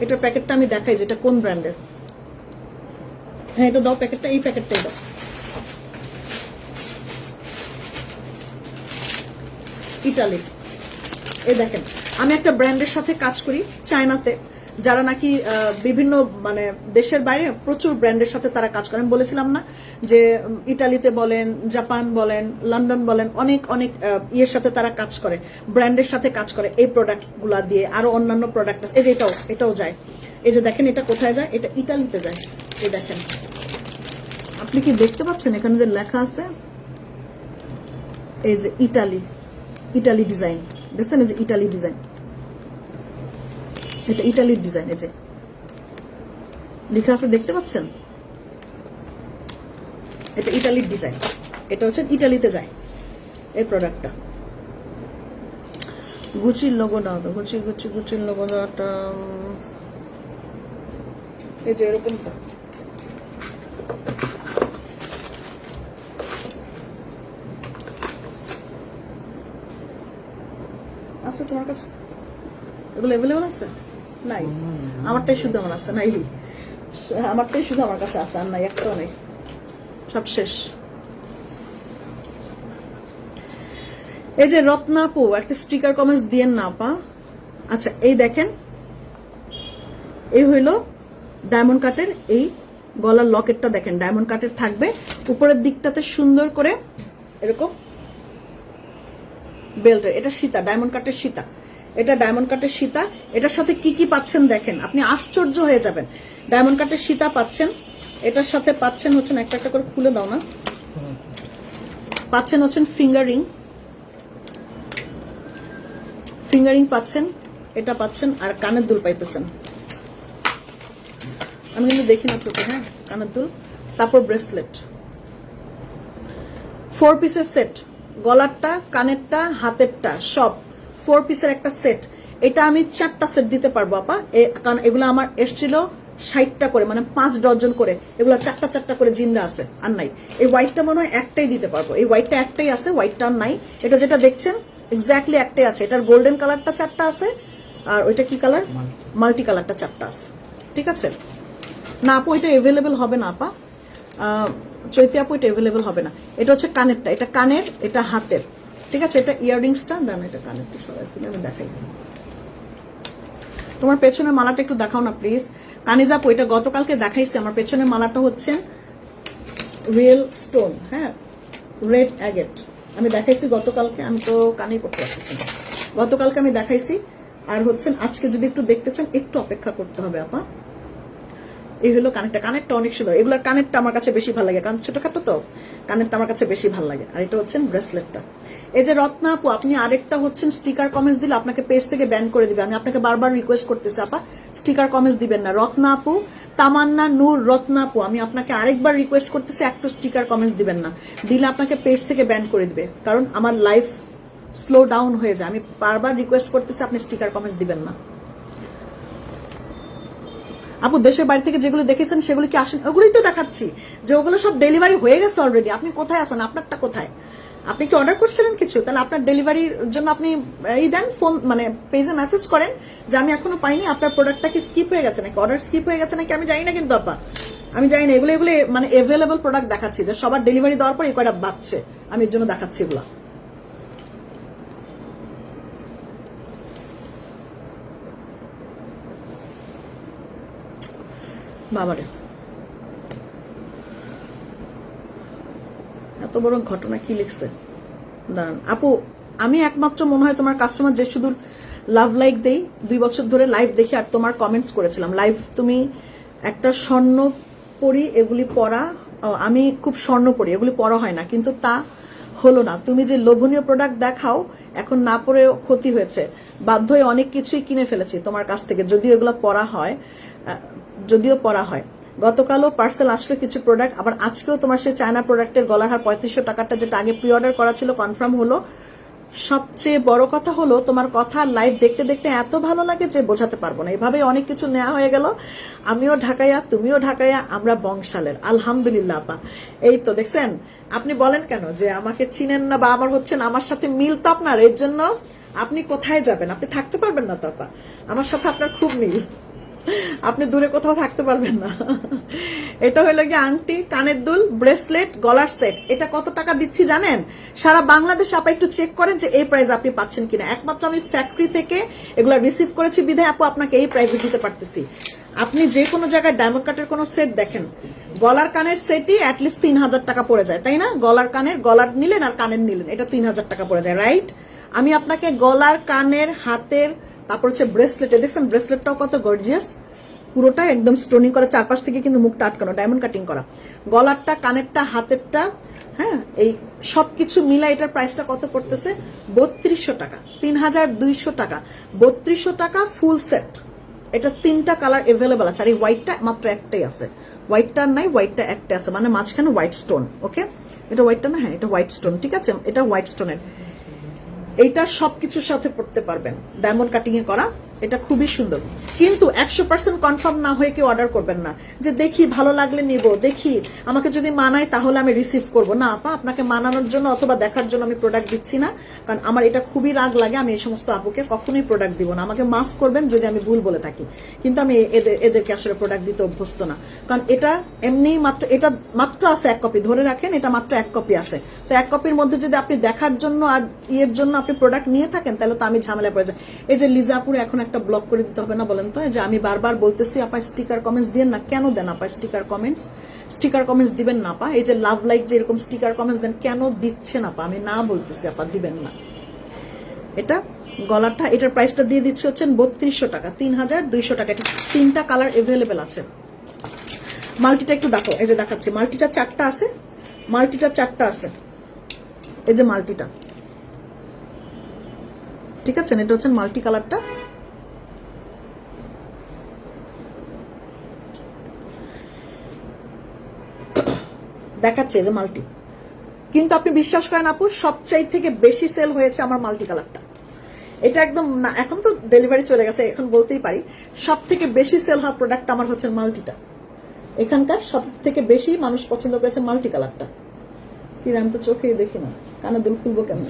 এটার প্যাকেটটা আমি দেখাই যেটা কোন ব্র্যান্ডের। হ্যাঁ এটা দাও প্যাকেটটা, এই প্যাকেটটাই দাও। ইটালি। এই দেখেন আমি একটা ব্র্যান্ডের সাথে কাজ করি চায়নাতে, যারা নাকি বিভিন্ন মানে দেশের বাইরে প্রচুর ব্র্যান্ডের সাথে তারা কাজ করেন। বলেছিলাম না যে ইটালিতে বলেন, জাপান বলেন, লন্ডন বলেন, অনেক অনেক ইয়ের সাথে তারা কাজ করে, ব্র্যান্ডের সাথে কাজ করে এই প্রোডাক্টগুলা দিয়ে। আরো অন্যান্য প্রোডাক্ট আছে, এই যে এটাও যায়। এই যে দেখেন এটা কোথায় যায়, এটা ইটালিতে যায়। এই দেখেন আপনি কি দেখতে পাচ্ছেন এখানে যে লেখা আছে, এই যে ইটালি ডিজাইন, দেখছেন এই যে ইটালি ডিজাইন, এটা ইটালির ডিজাইন, এই যে লেখা আছে দেখতে পাচ্ছেন, এটা ইটালির ডিজাইন। এটা হচ্ছে ইটালিতে যায় এই প্রোডাক্টটা। গুচির লোগো দাও, গুচির লোগো দাওটা এই যে এরকমটা। আছে তোমার কাছে এগুলো অ্যাভেলেবল আছে? নাই, আমারটাই শুধু আমার আছে, নাই আমারটাই শুধু আমার কাছে আছে, আর নাই, একটাও নেই, সব শেষ। এই যে রত্নাপু একটা স্টিকার কমেন্টস দিয়েন না আপা। আচ্ছা এই দেখেন এই হইলো ডায়মন্ড কাটের এই গলার লকেটটা, দেখেন ডায়মন্ড কাটের থাকবে, উপরের দিকটাতে সুন্দর করে এরকম বেল্টের। এটা সীতা, ডায়মন্ড কাটের সীতা, এটা ডায়মন্ড কাটের সীতা। এটার সাথে কি কি পাচ্ছেন দেখেন, আপনি আশ্চর্য হয়ে যাবেন। ডায়মন্ড কাটের সীতা পাচ্ছেন, এটার সাথে পাচ্ছেন হচ্ছেন, একটা একটা করে খুলে দাও না, পাচ্ছেন হচ্ছেন ফিঙ্গারিং পাচ্ছেন, এটা পাচ্ছেন, আর কানের দুল পাইতেছেন। আমি কিন্তু দেখি না চোখে, হ্যাঁ কানের দুল, তারপর ব্রেসলেট, 4 পিসের সেট, গলারটা, কানেরটা, হাতেরটা, সব 4 পিসের একটা সেট। এটা আমি 4টা সেট দিতে পারবো আপা, কারণ এগুলো আমার এসছিল 60টা করে, মানে 5 ডজন করে, এগুলো 4টা করে জিন্দা আছে, আর নাই। এই হোয়াইটটা মনে হয় একটাই দিতে পারবো, এই হোয়াইটটা একটাই আছে, হোয়াইটটা আর নাই। এটা যেটা দেখছেন এক্স্যাক্টলি একটাই আছে, এটার গোল্ডেন কালারটা 4টা আছে, আর ওইটা কি কালার, মাল্টি কালারটা 4টা আছে। ঠিক আছে না আপু, এটা অ্যাভেলেবেল হবে না আপা, চৈতি আপু এটা অ্যাভেলেবেল হবে না। এটা হচ্ছে কানেরটা, এটা কানের, এটা হাতের। ঠিক আছে, এটা ইয়াররিংসটা দেন, এটা কানেরটা সবাই ফিরে আমি দেখাই। তোমার পেছনের মালাটা একটু দেখাও না প্লিজ কানিজ আপু, এটা গতকালকে দেখাইছে। আমার পেছনের মালাটা হচ্ছে রিয়েল স্টোন, হ্যাঁ রেড অ্যাগেট, আমি দেখাইছি গতকালকে, আমি তো কানেই করতে পারতেছি না, গতকালকে আমি দেখাইছি। আর হচ্ছেন আজকে যদি একটু দেখতে চান একটু অপেক্ষা করতে হবে আপা। এই হলো কানেরটা অনেক সুন্দর, এগুলোর কানেরটা আমার কাছে বেশি ভালো লাগে, কারণ ছোটখাটো তো কানেরটা আমার কাছে বেশি ভালো লাগে। আর এটা হচ্ছেন ব্রেসলেটটা। এই যে রত্না আপু, আপনি আরেকটা হচ্ছেন স্টিকার কমেন্টস দিলে আপনাকে পেজ থেকে ব্যান করে দিবে। আমি আপনাকে বারবার রিকোয়েস্ট করতেছি আপা স্টিকার কমেন্টস দিবেন না। রত্না আপু, তামান্না নূর রত্না আপু, আমি আপনাকে আরেকবার রিকোয়েস্ট করতেছি একটু স্টিকার কমেন্টস দিবেন না, দিলে আপনাকে পেজ থেকে ব্যান করে দিবে, কারণ আমার লাইফ স্লো ডাউন হয়ে যায়। আমি বারবার রিকোয়েস্ট করতেছি আপনি স্টিকার কমেন্টস দিবেন না। আপু দেশের বাড়ি থেকে যেগুলো দেখেছেন সেগুলো কি আসেন? ওগুলোই তো দেখাচ্ছি যে ওগুলো সব ডেলিভারি হয়ে গেছে অলরেডি। আপনি কোথায় আছেন? আপনারটা কোথায়? আপনি কি অর্ডার করছিলেন কিছু? তাহলে আপনার ডেলিভারির জন্য আপনি এই দেন, ফোন মানে পেজে মেসেজ করেন যে আমি এখনো পাইনি, আপনার প্রোডাক্টটা কি স্কিপ হয়ে গেছে নাকি, অর্ডার স্কিপ হয়ে গেছে নাকি, আমি জানি না কিন্তু আপা, আমি জানি না। এগুলো মানে অ্যাভেলেবল প্রোডাক্ট দেখাচ্ছি যে সবার ডেলিভারি দেওয়ার পর এই কয়টা বাচ্চে, আমি এর জন্য দেখাচ্ছি এগুলা। বাবারে এত বড় ঘটনা কি লিখছে, দাঁড়ান আপু। আমি একমাত্র মনে হয় তোমার কাস্টমার যে শুধু লাভ লাইক দেই, 2 বছর ধরে লাইভ দেখি আর তোমার কমেন্টস করেছিলাম লাইভ। তুমি একটা স্বর্ণ পরি, এগুলি পরা, আমি খুব স্বর্ণ পরি, এগুলি পরা হয় না, কিন্তু তা হলো না। তুমি যে লোভনীয় প্রোডাক্ট দেখাও, এখন না পরে ক্ষতি হয়েছে, বাধ্য হয়ে অনেক কিছুই কিনে ফেলেছি তোমার কাছ থেকে, যদিও এগুলো পরা হয়, গতকালও পার্সেল আসলো কিছু প্রোডাক্ট, আবার আজকেও তোমার সেই চায়না প্রোডাক্টের গলার হার 3500 টাকাটা যেটা আগে প্রি অর্ডার করা ছিল কনফার্ম হলো। সবচেয়ে বড় কথা হলো তোমার কথা লাইভ দেখতে দেখতে এত ভালো লাগে যে বোঝাতে পারবো না। এভাবে অনেক কিছু নেওয়া হয়ে গেল, আমিও ঢাকাইয়া, তুমিও ঢাকাইয়া, আমরা বংশালের, আলহামদুলিল্লাহ আপা। এই তো দেখছেন, আপনি বলেন কেন যে আমাকে চিনেন না বা আমার হচ্ছেন, আমার সাথে মিল তো আপনার, এর জন্য আপনি কোথায় যাবেন, আপনি থাকতে পারবেন না তো আপা, আমার সাথে আপনার খুব মিল। আপনি দূরে কোথাও থাকতে পারবেন না। এটা হলো গিয়ে আংটি, কানের দুল, ব্রেসলেট, গলার সেট। এটা কত টাকা দিচ্ছি জানেন? সারা বাংলাদেশে আপা একটু চেক করেন যে এই প্রাইস আপনি পাচ্ছেন কিনা। একমাত্র আমি ফ্যাক্টরি থেকে এগুলা রিসিভ করেছি বিধায় আপু আপনাকে এই প্রাইসে দিতে পারতেছি। আপনি যে কোনো জায়গায় ডায়মন্ড কাটের কোনো সেট দেখেন, গলার কানের সেটই অ্যাটলিস্ট 3000 টাকা পড়ে যায়, তাই না? গলার কানের, গলার নিলেন আর কানের নিলেন, এটা 3000 টাকা পড়ে যায়, রাইট? আমি আপনাকে গলার, কানের, হাতের, তারপর হচ্ছে ব্রেসলেটে, দেখছেন ব্রেসলেটটাও কত গর্জিয়াস, পুরোটা একদম স্টোনিং করা, চারপাশ থেকে কিন্তু মুখটা আটকানো, ডায়মন্ড কাটিং করা, গলারটা, কানেরটা, হাতেরটা, হ্যাঁ, এই সবকিছু মিলা এটার প্রাইসটা কত পড়তেছে? 3200 টাকা, 3200 টাকা, 3200 টাকা ফুল সেট। এটা 3টা কালার এভেলেবল আছে, আর এই হোয়াইটটা মাত্র একটাই আছে, হোয়াইটটা নাই, হোয়াইটটা একটা আছে, মানে মাঝখানে হোয়াইট স্টোন। ওকে, এটা হোয়াইটটা না, হ্যাঁ এটা হোয়াইট স্টোন, ঠিক আছে, এটা হোয়াইট স্টোনের। এইটা সবকিছুর সাথে পড়তে পারবেন, ডায়মন্ড কাটিং এ করা, এটা খুবই সুন্দর। কিন্তু 100% কনফার্ম না হয়ে কেউ অর্ডার করবেন না যে দেখি ভালো লাগলে নিব, দেখি আমাকে যদি মানায় তাহলে আমি রিসিভ করব না। আপা, আপনাকে মানানোর জন্য অথবা দেখার জন্য আমি প্রোডাক্ট দিচ্ছি না, কারণ আমার এটা খুবই রাগ লাগে। আমি এই সমস্ত আপুকে কখনোই প্রোডাক্ট দিব না, আমাকে মাফ করবেন যদি আমি ভুল বলে থাকি, কিন্তু আমি এদেরকে আসলে প্রোডাক্ট দিতে অভ্যস্ত না। কারণ এটা এমনি মাত্র, এটা মাত্র আছে 1 কপি, ধরে রাখেন এটা মাত্র 1 কপি আছে। তো 1 কপির মধ্যে যদি আপনি দেখার জন্য আর ইয়ের জন্য আপনি প্রোডাক্ট নিয়ে থাকেন তাহলে তো আমি ঝামেলা পড়ে যাই। এই যে লিজাপুরে এখন একটা ব্লক করে দিতে হবে না বলেন তো? এই যে আমি বারবার বলতেছি আপা স্টিকার কমেন্টস দিবেন না, কেন দেন আপা স্টিকার কমেন্টস দিবেন না আপা? এই যে লাভ লাইক যে এরকম স্টিকার কমেন্টস দেন, কেন দিচ্ছেন আপা? আমি না বলতেছি আপা দিবেন না। এটা গলাটা, এটার প্রাইসটা দিয়ে দিচ্ছে হচ্ছেন 3200 টাকা, 3200 টাকা। এটা 3টা কালার এভেলেবেল আছে। মাল্টিটা একটু দেখো, এই যে দেখাচ্ছি, মাল্টিটা 4টা আছে, মাল্টিটা 4টা আছে, এই যে মাল্টিটা, ঠিক আছে, এটা হচ্ছে মাল্টি কালারটা। দেখাচ্ছে যে মাল্টি, কিন্তু আপনি বিশ্বাস করেন আপু, সবচাই থেকে বেশি সেল হয়েছে আমার মাল্টি কালারটা। এটা একদম না, এখন তো ডেলিভারি চলে গেছে, এখন বলতেই পারি সব থেকে বেশি সেল হওয়া প্রোডাক্ট আমার হচ্ছে মাল্টিটা। এখানকার সব থেকে বেশি মানুষ পছন্দ করেছে মাল্টি কালারটা। কি আমি তো চোখেই দেখি না, কানে দুল খুলবো কেমন?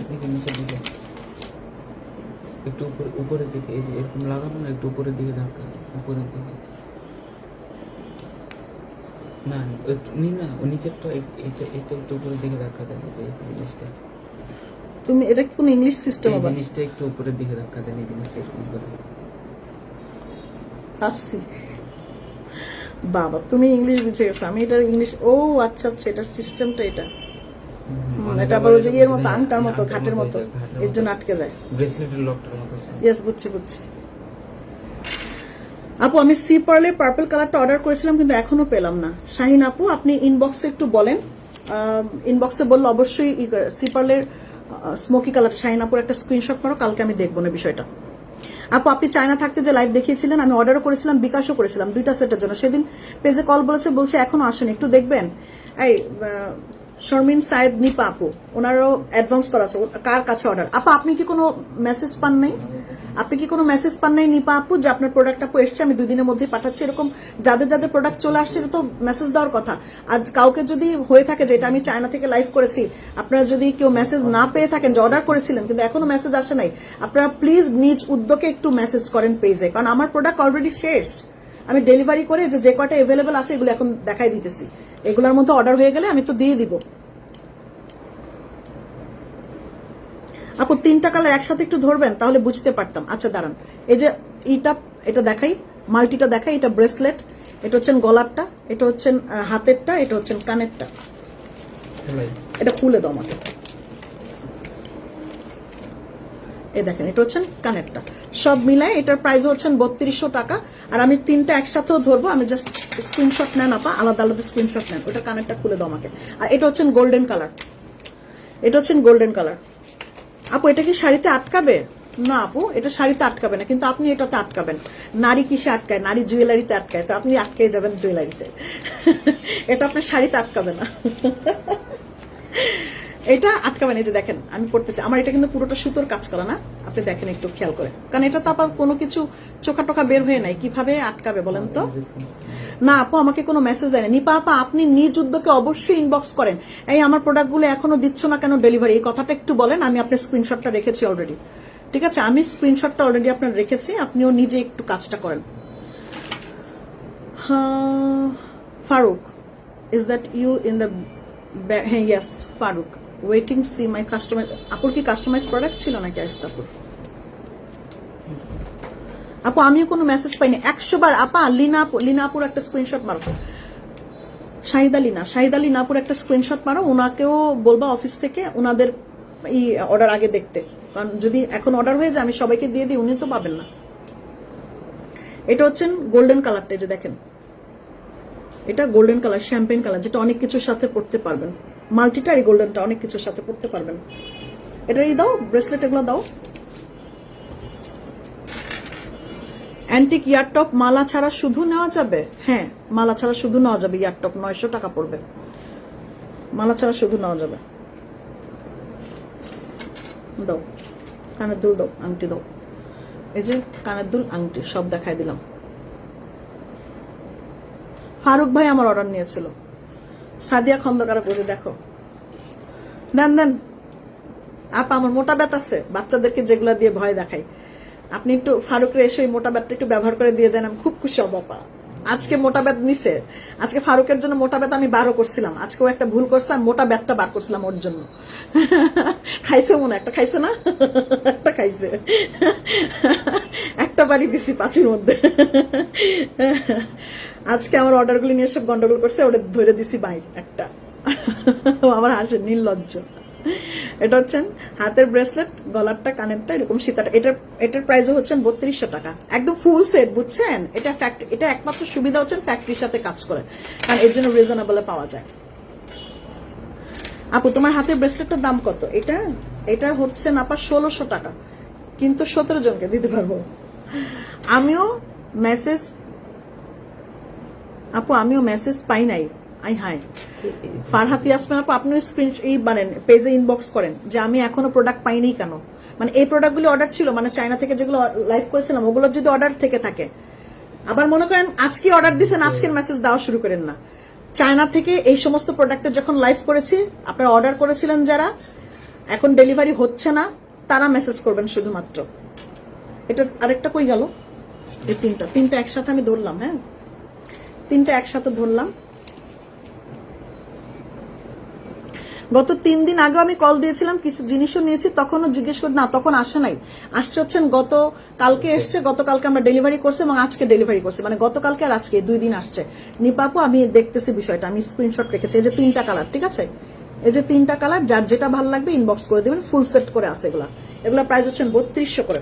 একটু উপরের দিকে এরকম লাগানো না, একটু উপরের দিকে ধাক্কা, উপরের দিকে না, একটু না, নিচেরটা এটা একটু উপরের দিকে ধাক্কা দেন, এই জিনিসটা। তুমি এটা কোন ইংলিশ সিস্টেম? এই জিনিসটা একটু উপরের দিকে ধাক্কা দেন, এই জিনিসটা এরকম করে। আসছি বাবা, তুমি ইংলিশ বুঝে গেছো, আমি এটার ইংলিশ। ও আচ্ছা আচ্ছা, এটার সিস্টেমটা এটা। এটা আবার ওই যে এর মতো, আংটার মতো, ঘাটের মতো, এর জন্য আটকে যায়, ব্রেসলেটের লকটার মতো। ইয়েস, বুঝছি। আপু, আমি সি পার্লের পার্পল কালারটা অর্ডার করেছিলাম কিন্তু এখনো পেলাম না। শাহিন আপু, আপনি ইনবক্সে একটু বলেন, ইনবক্সে বললে অবশ্যই সি পার্লের স্মোকি কালার, শাহিন আপুর একটা স্ক্রিনশট করো, কালকে আমি দেখবো না বিষয়টা। আপু, আপনি চায়না থাকতে যে লাইভ দেখিয়েছিলেন, আমি অর্ডারও করেছিলাম, বিকাশও করেছিলাম 2টা সেটের জন্য। সেদিন পেজে কল বলছে এখনো আসেনি, একটু দেখবেন। এই শর্মিন সায়েদ নিপা আপু, ওনারও অ্যাডভান্স করা আছে, কার কাছে অর্ডার? আপা, আপনি কি কোনো মেসেজ পান নাই? নিপা আপু, যে আপনার প্রোডাক্ট আপু এসছে, আমি 2 দিনের মধ্যেই পাঠাচ্ছি। এরকম যাদের প্রোডাক্ট চলে আসছে এটা তো মেসেজ দেওয়ার কথা। আর কাউকে যদি হয়ে থাকে যে এটা আমি চায়না থেকে লাইভ করেছি, আপনারা যদি কেউ মেসেজ না পেয়ে থাকেন যে অর্ডার করেছিলেন কিন্তু এখনো মেসেজ আসে নাই, আপনারা প্লিজ নিজ উদ্যোগে একটু মেসেজ করেন পেজে, কারণ আমার প্রোডাক্ট অলরেডি শেষ। আমি ডেলিভারি করে যে কয়টা এভেলেবেল আছে এগুলো এখন দেখাই দিতেছি, এগুলোর মধ্যে অর্ডার হয়ে গেলে আমি তো দিয়ে দিব। আপু, 3টা কালার একসাথে একটু ধরবেন তাহলে বুঝতে পারতাম। আচ্ছা দাঁড়ান, এই যে এটা দেখাই, মাল্টিটা দেখাই, এটা ব্রেসলেট, এটা হচ্ছেন গলারটা, এটা হচ্ছেন হাতেরটা, এটা হচ্ছেন কানেরটা। এটা খুলে দাও আমাকে। এই দেখেন, এটা হচ্ছেন কানেরটা, সব মিলায় এটার প্রাইস হচ্ছেন 3200 টাকা। আর আমি 3টা একসাথেও ধরবো, আমি জাস্ট স্ক্রিনশট নেন আপা, আলাদা আলাদা স্ক্রিনশট নেন। ওটা কানেরটা খুলে দাও আমাকে। আর এটা হচ্ছেন গোল্ডেন কালার। আপু, এটা কি শাড়িতে আটকাবে? না আপু, এটা শাড়িতে আটকাবে না, কিন্তু আপনি এটাতে আটকাবেন। নারী কিসে আটকায়? নারী জুয়েলারিতে আটকায়, তো আপনি আটকে যাবেন জুয়েলারিতে। এটা আপনার শাড়িতে আটকাবে না, এটা আটকাবেন। এই যে দেখেন আমি পড়তেছি, আমার এটা কিন্তু পুরোটা সুতোর কাজ করা না, আপনি দেখেন একটু খেয়াল করে, কারণ এটা তো আবার কোনো কিছু চোখা টোকা বের হয়ে নাই, কিভাবে আটকাবে বলেন তো? না আপু, আমাকে কোনো মেসেজ দেয় না। নিপা আপা, আপনি নিজ উদ্যোগে অবশ্যই ইনবক্স করেন, এই আমার প্রোডাক্টগুলো এখনো দিচ্ছ না কেন ডেলিভারি, এই কথাটা একটু বলেন। আমি আপনার স্ক্রিনশটটা রেখেছি অলরেডি, ঠিক আছে, আমি স্ক্রিনশটটা অলরেডি আপনার রেখেছি, আপনিও নিজে একটু কাজটা করেন। Farooq, is that you in the hey, yes, Farooq. Waiting, see my customer. আপুর কি কাস্টমাইজ প্রোডাক্ট ছিল নাকি আইস্তা আপুর? আপু আমিও কোনো মেসেজ পাইনি 100 বার। আপা লিনা আপুর একটা স্ক্রিনশট মারো। শাহিদা লিনাপুর একটা স্ক্রিনশট মারো, ওনাকেও বলবা অফিস থেকে ওনাদের এই অর্ডার আগে দেখতে, কারণ যদি এখন অর্ডার হয়ে যায় আমি সবাইকে দিয়ে দিই, উনি তো পাবেন না। এটা হচ্ছেন গোল্ডেন কালারটা, যে দেখেন এটা গোল্ডেন কালার, শ্যাম্পেন কালার, যেটা অনেক কিছুর সাথে পড়তে পারবেন। মাল্টিটা আর গোল্ডেনটা অনেক কিছুর সাথে পড়তে পারবেন। এটাই দাও, ব্রেসলেট এগুলো দাও। অ্যান্টিক ইয়ারটপ মালা ছাড়া শুধু নেওয়া যাবে? হ্যাঁ, মালা ছাড়া শুধু নেওয়া যাবে। ইয়ারটপ 900 টাকা পড়বে, মালা ছাড়া শুধু নেওয়া যাবে। দাও, কানের দুল দাও, আংটি দাও। এই যে কানের দুল, আংটি সব দেখাই দিলাম। ফারুক ভাই আমার অর্ডার নিয়েছিল। সাদিয়া খন্দকার বলে দেখো, দেন আপা আমার মোটা ব্যাত আছে, বাচ্চাদেরকে যেগুলা দিয়ে ভয় দেখাই, আপনি একটু ফারুকরে এসে মোটা ব্যাটটা একটু ব্যবহার করে দিয়ে যান, আমি খুব খুশি হব। আপা আজকে মোটা ব্যাট নিছে, আজকে ফারুকের জন্য মোটা ব্যাট আমি বারও করছিলাম, আজকেও একটা ভুল করছে, আমি মোটা ব্যাটটা বার করছিলাম ওর জন্য। খাইছে মনে একটা, খাইছে না? একটা খাইছে, একটা বাড়ি দিছি 5-এর মধ্যে। আজকে আমার অর্ডারগুলি নিয়ে সব গন্ডগোল করছে, ওটা ধরে দিছি বাইক একটা। আমার হাসে নির্লজ্জ। এটা হচ্ছেন হাতের ব্রেসলেট, গলারটা, কানেরটা, এরকম সীতাটা। এটার প্রাইসও হচ্ছেন 3200 টাকা, একদম ফুল সেট, বুঝছেন? এটা একমাত্র সুবিধা হচ্ছেন ফ্যাক্টরির সাথে কাজ করে, কারণ এর জন্য রিজনেবলে পাওয়া যায়। আপু তোমার হাতের ব্রেসলেটটার দাম কত? এটা হচ্ছে আপা 1600 টাকা, কিন্তু 17 জনকে দিতে পারবো। আমিও মেসেজ পাই নাই। হাই ফারহাত ইয়াসমিন আপু, আপনি পেজে ইনবক্স করেন যে আমি এখনো প্রোডাক্ট পাইনি কেন। মানে এই প্রোডাক্টগুলি অর্ডার ছিল, মানে চায়না থেকে যেগুলো লাইভ করেছিলাম ওগুলো যদি অর্ডার থেকে থাকে, আবার মনে করেন আজকে অর্ডার দিচ্ছেন, আজকের মেসেজ দেওয়া শুরু করেন না। চায়না থেকে এই সমস্ত প্রোডাক্টের যখন লাইভ করেছি, আপনারা অর্ডার করেছিলেন যারা, এখন ডেলিভারি হচ্ছে না, তারা মেসেজ করবেন শুধুমাত্র। এটা আরেকটা কই গেল? এই তিনটা একসাথে আমি ধরলাম। হ্যাঁ, তিনটা একসাথে ধরলাম। গত 3 দিন আগে আমি কল দিয়েছিলাম, কিছু জিনিসও নিয়েছি, তখনও জিজ্ঞেস করি না, তখন আসে নাই। আসছে হচ্ছেন কালকে এসছে, গতকালকে আমরা ডেলিভারি করছি এবং আজকে ডেলিভারি করছি, মানে গতকালকে আর আজকে 2 দিন আসছে। নিপাপু আমি দেখতেছি বিষয়টা, আমি স্ক্রিনশট রেখেছি। এই যে 3টা কালার, ঠিক আছে, এই যে 3টা কালার, যার যেটা ভালো লাগবে ইনবক্স করে দিবেন, ফুল সেট করে আছে এগুলা প্রাইস হচ্ছেন 3200 করে।